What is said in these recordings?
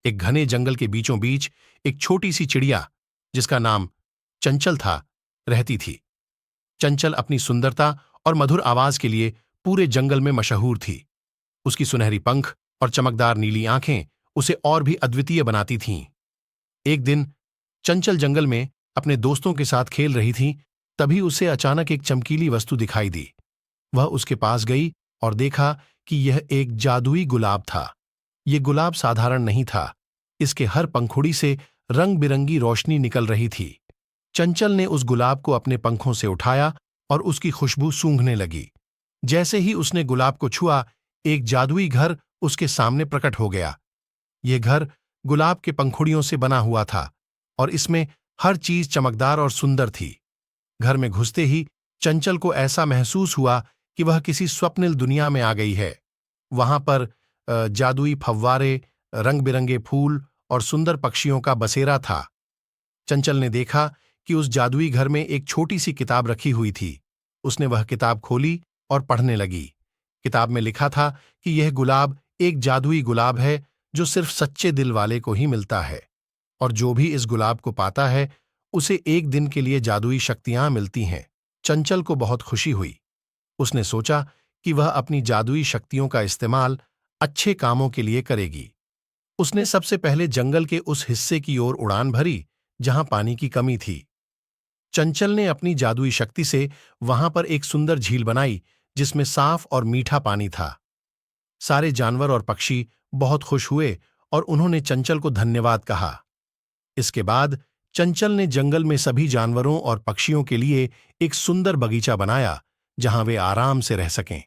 एक घने जंगल के बीचों बीच एक छोटी सी चिड़िया, जिसका नाम चंचल था, रहती थी। चंचल अपनी सुंदरता और मधुर आवाज के लिए पूरे जंगल में मशहूर थी। उसकी सुनहरी पंख और चमकदार नीली आंखें उसे और भी अद्वितीय बनाती थीं। एक दिन चंचल जंगल में अपने दोस्तों के साथ खेल रही थी, तभी उसे अचानक एक चमकीली वस्तु दिखाई दी। वह उसके पास गई और देखा कि यह एक जादुई गुलाब था। यह गुलाब साधारण नहीं था, इसके हर पंखुड़ी से रंग बिरंगी रोशनी निकल रही थी। चंचल ने उस गुलाब को अपने पंखों से उठाया और उसकी खुशबू सूंघने लगी। जैसे ही उसने गुलाब को छुआ, एक जादुई घर उसके सामने प्रकट हो गया। यह घर गुलाब के पंखुड़ियों से बना हुआ था और इसमें हर चीज चमकदार और सुंदर थी। घर में घुसते ही चंचल को ऐसा महसूस हुआ कि वह किसी स्वप्निल दुनिया में आ गई है। वहां पर जादुई फव्वारे, रंग बिरंगे फूल और सुंदर पक्षियों का बसेरा था। चंचल ने देखा कि उस जादुई घर में एक छोटी सी किताब रखी हुई थी। उसने वह किताब खोली और पढ़ने लगी। किताब में लिखा था कि यह गुलाब एक जादुई गुलाब है जो सिर्फ सच्चे दिल वाले को ही मिलता है, और जो भी इस गुलाब को पाता है उसे एक दिन के लिए जादुई शक्तियां मिलती हैं। चंचल को बहुत खुशी हुई। उसने सोचा कि वह अपनी जादुई शक्तियों का इस्तेमाल अच्छे कामों के लिए करेगी। उसने सबसे पहले जंगल के उस हिस्से की ओर उड़ान भरी जहां पानी की कमी थी। चंचल ने अपनी जादुई शक्ति से वहां पर एक सुंदर झील बनाई जिसमें साफ और मीठा पानी था। सारे जानवर और पक्षी बहुत खुश हुए और उन्होंने चंचल को धन्यवाद कहा। इसके बाद चंचल ने जंगल में सभी जानवरों और पक्षियों के लिए एक सुंदर बगीचा बनाया जहां वे आराम से रह सकें।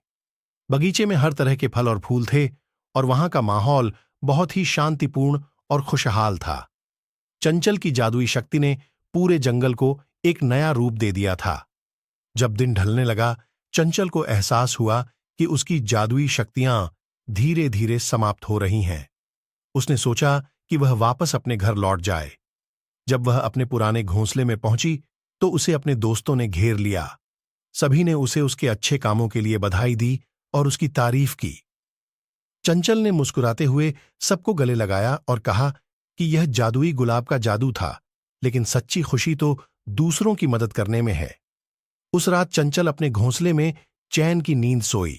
बगीचे में हर तरह के फल और फूल थे और वहां का माहौल बहुत ही शांतिपूर्ण और खुशहाल था। चंचल की जादुई शक्ति ने पूरे जंगल को एक नया रूप दे दिया था। जब दिन ढलने लगा, चंचल को एहसास हुआ कि उसकी जादुई शक्तियां धीरे धीरे समाप्त हो रही हैं। उसने सोचा कि वह वापस अपने घर लौट जाए। जब वह अपने पुराने घोंसले में पहुंची तो उसे अपने दोस्तों ने घेर लिया। सभी ने उसे उसके अच्छे कामों के लिए बधाई दी और उसकी तारीफ की। चंचल ने मुस्कुराते हुए सबको गले लगाया और कहा कि यह जादुई गुलाब का जादू था, लेकिन सच्ची खुशी तो दूसरों की मदद करने में है। उस रात चंचल अपने घोंसले में चैन की नींद सोई।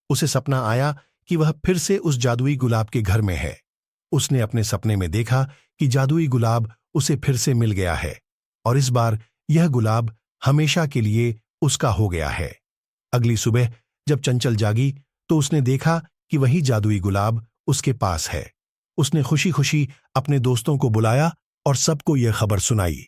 उसे सपना आया कि वह फिर से उस जादुई गुलाब के घर में है। उसने अपने सपने में देखा कि जादुई गुलाब उसे फिर से मिल गया है और इस बार यह गुलाब हमेशा के लिए उसका हो गया है। अगली सुबह जब चंचल जागी तो उसने देखा कि वही जादुई गुलाब उसके पास है। उसने खुशी खुशी अपने दोस्तों को बुलाया और सबको यह खबर सुनाई।